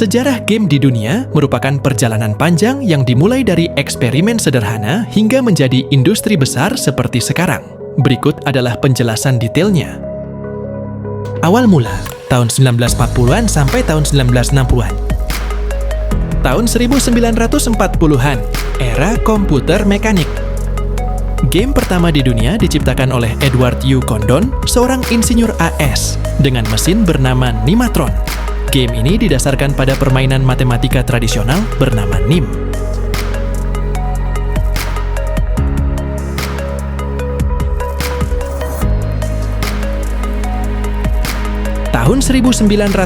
Sejarah game di dunia merupakan perjalanan panjang yang dimulai dari eksperimen sederhana hingga menjadi industri besar seperti sekarang. Berikut adalah penjelasan detailnya. Awal mula, tahun 1940-an sampai tahun 1960-an. Tahun 1940-an, era komputer mekanik. Game pertama di dunia diciptakan oleh Edward U. Condon, seorang insinyur AS, dengan mesin bernama Nimatron. Game ini didasarkan pada permainan matematika tradisional bernama NIM. Tahun 1950,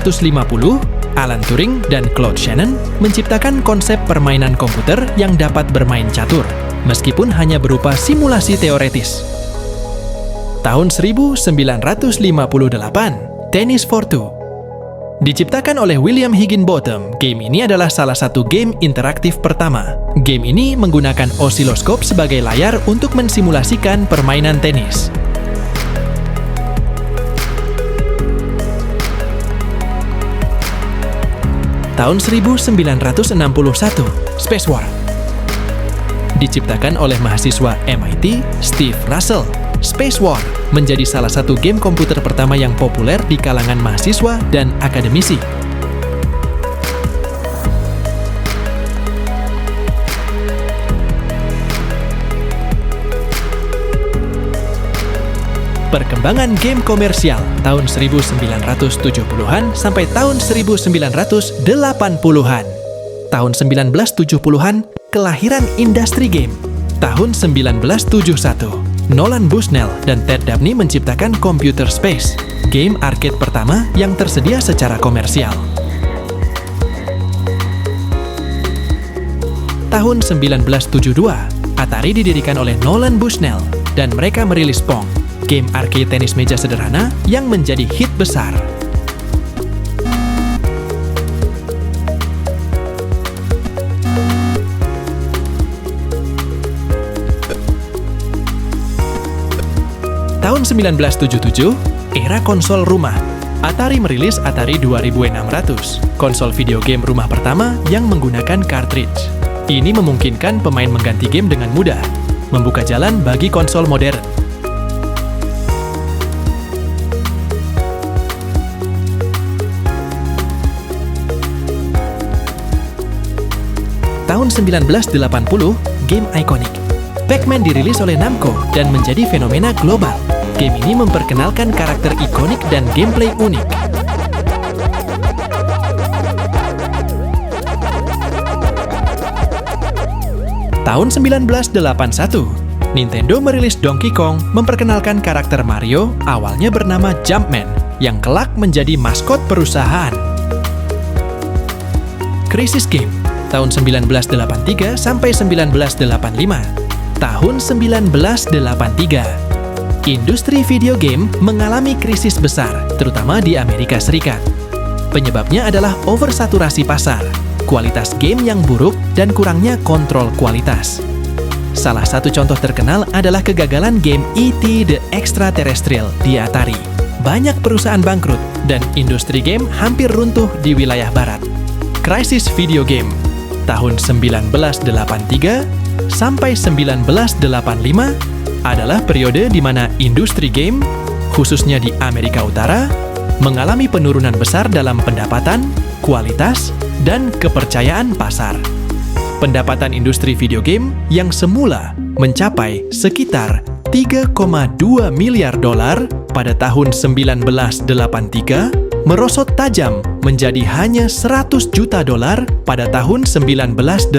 Alan Turing dan Claude Shannon menciptakan konsep permainan komputer yang dapat bermain catur, meskipun hanya berupa simulasi teoretis. Tahun 1958, Tennis for Two. Diciptakan oleh William Higginbotham, game ini adalah salah satu game interaktif pertama. Game ini menggunakan osiloskop sebagai layar untuk mensimulasikan permainan tenis. Tahun 1961, Space War. Diciptakan oleh mahasiswa MIT, Steve Russell. Space War menjadi salah satu game komputer pertama yang populer di kalangan mahasiswa dan akademisi. Perkembangan game komersial tahun 1970-an sampai tahun 1980-an. Tahun 1970-an, kelahiran industri game. Tahun 1971, Nolan Bushnell dan Ted Dabney menciptakan Computer Space, game arcade pertama yang tersedia secara komersial. Tahun 1972, Atari didirikan oleh Nolan Bushnell dan mereka merilis Pong, game arcade tenis meja sederhana yang menjadi hit besar. Tahun 1977, era konsol rumah. Atari merilis Atari 2600, konsol video game rumah pertama yang menggunakan cartridge. Ini memungkinkan pemain mengganti game dengan mudah, membuka jalan bagi konsol modern. Tahun 1980, game ikonik. Pac-Man dirilis oleh Namco dan menjadi fenomena global. Game ini memperkenalkan karakter ikonik dan gameplay unik. Tahun 1981, Nintendo merilis Donkey Kong memperkenalkan karakter Mario, awalnya bernama Jumpman, yang kelak menjadi maskot perusahaan. Crisis Game, tahun 1983 sampai 1985. Tahun 1983, industri video game mengalami krisis besar, terutama di Amerika Serikat. Penyebabnya adalah oversaturasi pasar, kualitas game yang buruk, dan kurangnya kontrol kualitas. Salah satu contoh terkenal adalah kegagalan game E.T. the Extraterrestrial di Atari. Banyak perusahaan bangkrut, dan industri game hampir runtuh di wilayah barat. Krisis video game, tahun 1983 sampai 1985 adalah periode di mana industri game, khususnya di Amerika Utara, mengalami penurunan besar dalam pendapatan, kualitas, dan kepercayaan pasar. Pendapatan industri video game yang semula mencapai sekitar 3,2 miliar dolar pada tahun 1983 merosot tajam menjadi hanya 100 juta dolar pada tahun 1985.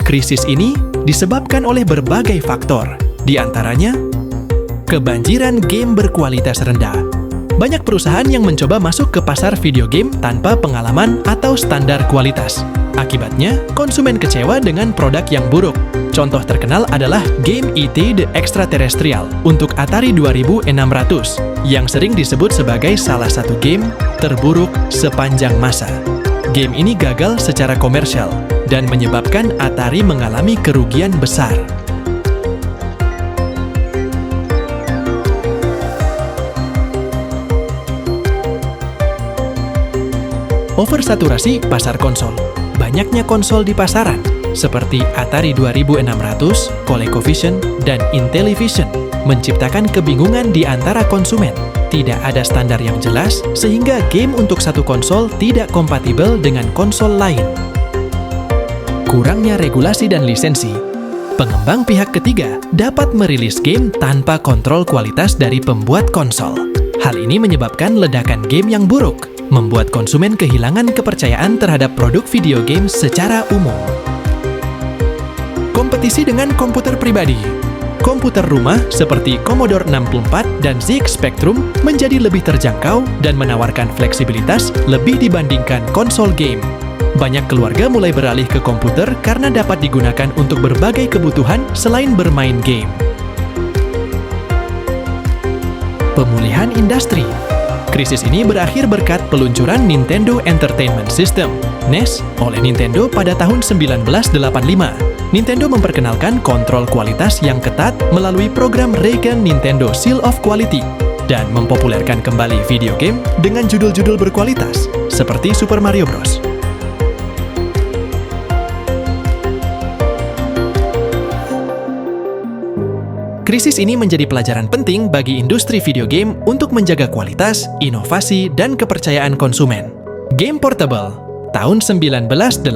Krisis ini disebabkan oleh berbagai faktor, di antaranya kebanjiran game berkualitas rendah. Banyak perusahaan yang mencoba masuk ke pasar video game tanpa pengalaman atau standar kualitas. Akibatnya, konsumen kecewa dengan produk yang buruk. Contoh terkenal adalah game E.T. the Extraterrestrial untuk Atari 2600, yang sering disebut sebagai salah satu game terburuk sepanjang masa. Game ini gagal secara komersial dan menyebabkan Atari mengalami kerugian besar. oversaturasi pasar konsol. Banyaknya konsol di pasaran, seperti Atari 2600, ColecoVision, dan Intellivision, menciptakan kebingungan di antara konsumen. Tidak ada standar yang jelas, sehingga game untuk satu konsol tidak kompatibel dengan konsol lain. Kurangnya regulasi dan lisensi. Pengembang pihak ketiga dapat merilis game tanpa kontrol kualitas dari pembuat konsol. Hal ini menyebabkan ledakan game yang buruk, membuat konsumen kehilangan kepercayaan terhadap produk video game secara umum. Kompetisi dengan komputer pribadi. Komputer rumah seperti Commodore 64 dan ZX Spectrum menjadi lebih terjangkau dan menawarkan fleksibilitas lebih dibandingkan konsol game. Banyak keluarga mulai beralih ke komputer karena dapat digunakan untuk berbagai kebutuhan selain bermain game. Pemulihan industri. Krisis ini berakhir berkat peluncuran Nintendo Entertainment System, NES, oleh Nintendo pada tahun 1985. Nintendo memperkenalkan kontrol kualitas yang ketat melalui program Reigen Nintendo Seal of Quality dan mempopulerkan kembali video game dengan judul-judul berkualitas seperti Super Mario Bros. Krisis ini menjadi pelajaran penting bagi industri video game untuk menjaga kualitas, inovasi, dan kepercayaan konsumen. Game Portable. Tahun 1989,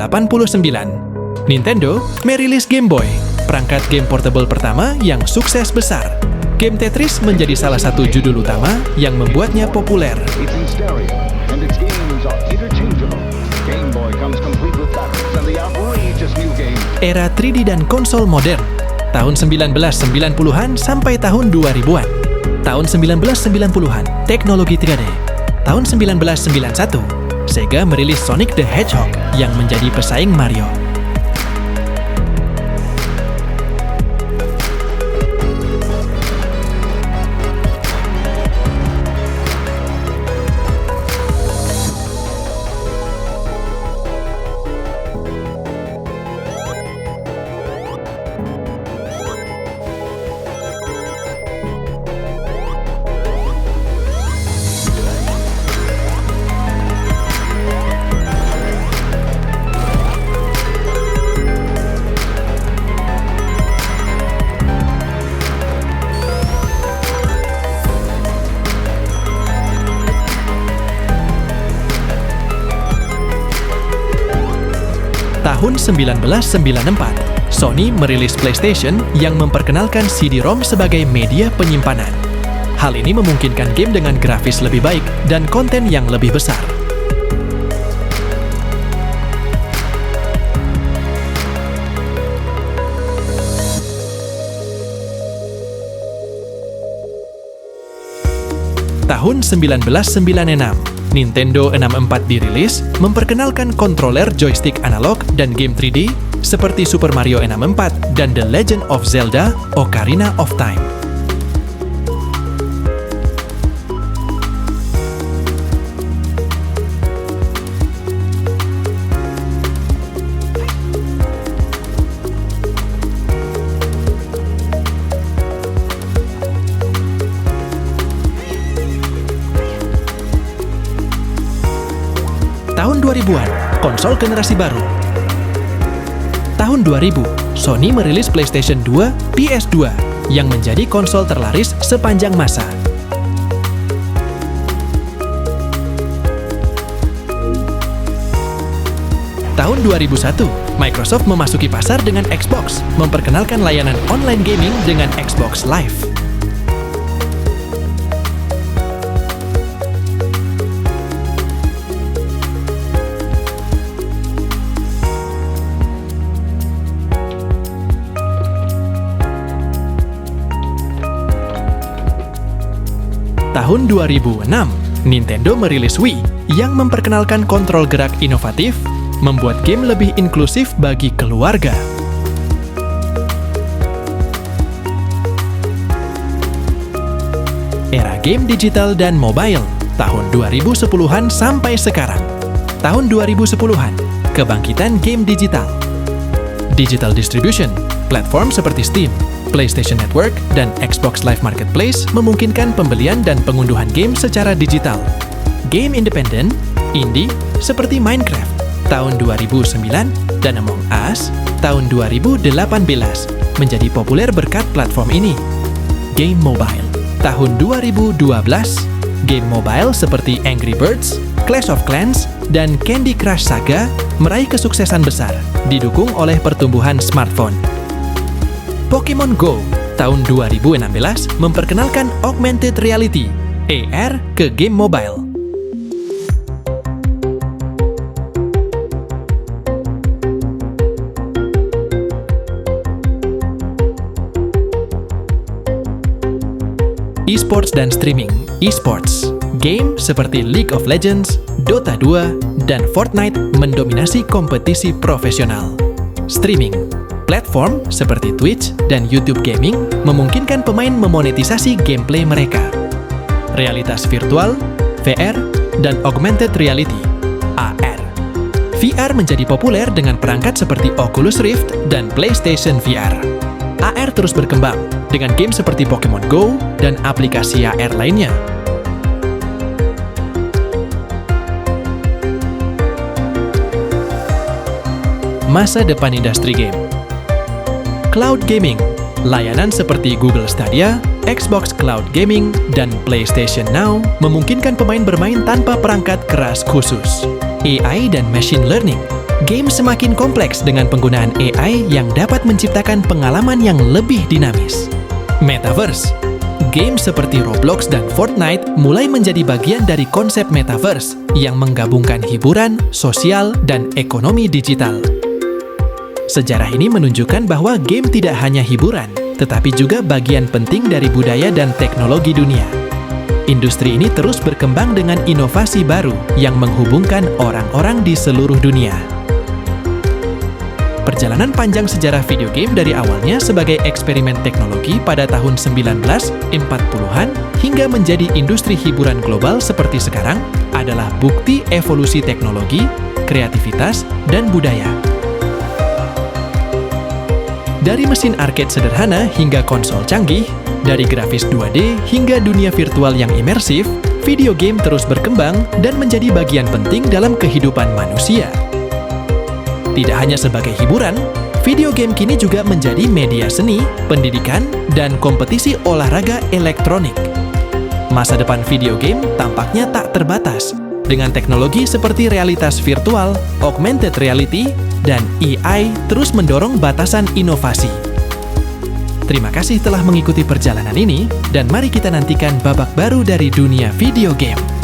Nintendo merilis Game Boy, perangkat game portable pertama yang sukses besar. Game Tetris menjadi salah satu judul utama yang membuatnya populer. Era 3D dan konsol modern. Tahun 1990-an sampai tahun 2000-an. Tahun 1990-an, teknologi 3D. Tahun 1991, Sega merilis Sonic the Hedgehog yang menjadi pesaing Mario. Tahun 1994, Sony merilis PlayStation yang memperkenalkan CD-ROM sebagai media penyimpanan. Hal ini memungkinkan game dengan grafis lebih baik dan konten yang lebih besar. Tahun 1996, Nintendo 64 dirilis, memperkenalkan kontroler joystick analog dan game 3D seperti Super Mario 64 dan The Legend of Zelda: Ocarina of Time. Tahun 2000-an, konsol generasi baru. Tahun 2000, Sony merilis PlayStation 2, PS2, yang menjadi konsol terlaris sepanjang masa. Tahun 2001, Microsoft memasuki pasar dengan Xbox, memperkenalkan layanan online gaming dengan Xbox Live. Tahun 2006, Nintendo merilis Wii yang memperkenalkan kontrol gerak inovatif, membuat game lebih inklusif bagi keluarga. Era game digital dan mobile, tahun 2010-an sampai sekarang. Tahun 2010-an, kebangkitan game digital. Digital distribution, platform seperti Steam, PlayStation Network, dan Xbox Live Marketplace memungkinkan pembelian dan pengunduhan game secara digital. Game independen, indie, seperti Minecraft tahun 2009 dan Among Us tahun 2018 menjadi populer berkat platform ini. Game mobile tahun 2012, game mobile seperti Angry Birds, Clash of Clans, dan Candy Crush Saga meraih kesuksesan besar, didukung oleh pertumbuhan smartphone. Pokemon Go tahun 2016 memperkenalkan augmented reality, AR, ke game mobile. E-sports dan streaming. E-sports, game seperti League of Legends, Dota 2, dan Fortnite mendominasi kompetisi profesional. Streaming, platform seperti Twitch dan YouTube Gaming memungkinkan pemain memonetisasi gameplay mereka. Realitas virtual, VR, dan augmented reality, AR. VR menjadi populer dengan perangkat seperti Oculus Rift dan PlayStation VR. AR terus berkembang dengan game seperti Pokemon Go dan aplikasi AR lainnya. Masa depan industri game. Cloud gaming, layanan seperti Google Stadia, Xbox Cloud Gaming, dan PlayStation Now memungkinkan pemain bermain tanpa perangkat keras khusus. AI dan machine learning. Game semakin kompleks dengan penggunaan AI yang dapat menciptakan pengalaman yang lebih dinamis. Metaverse. Game seperti Roblox dan Fortnite mulai menjadi bagian dari konsep metaverse yang menggabungkan hiburan, sosial, dan ekonomi digital. Sejarah ini menunjukkan bahwa game tidak hanya hiburan, tetapi juga bagian penting dari budaya dan teknologi dunia. Industri ini terus berkembang dengan inovasi baru yang menghubungkan orang-orang di seluruh dunia. Perjalanan panjang sejarah video game dari awalnya sebagai eksperimen teknologi pada tahun 1940-an hingga menjadi industri hiburan global seperti sekarang adalah bukti evolusi teknologi, kreativitas, dan budaya. Dari mesin arcade sederhana hingga konsol canggih, dari grafis 2D hingga dunia virtual yang imersif, video game terus berkembang dan menjadi bagian penting dalam kehidupan manusia. Tidak hanya sebagai hiburan, video game kini juga menjadi media seni, pendidikan, dan kompetisi olahraga elektronik. Masa depan video game tampaknya tak terbatas, dengan teknologi seperti realitas virtual, augmented reality, dan AI terus mendorong batasan inovasi. Terima kasih telah mengikuti perjalanan ini, dan mari kita nantikan babak baru dari dunia video game.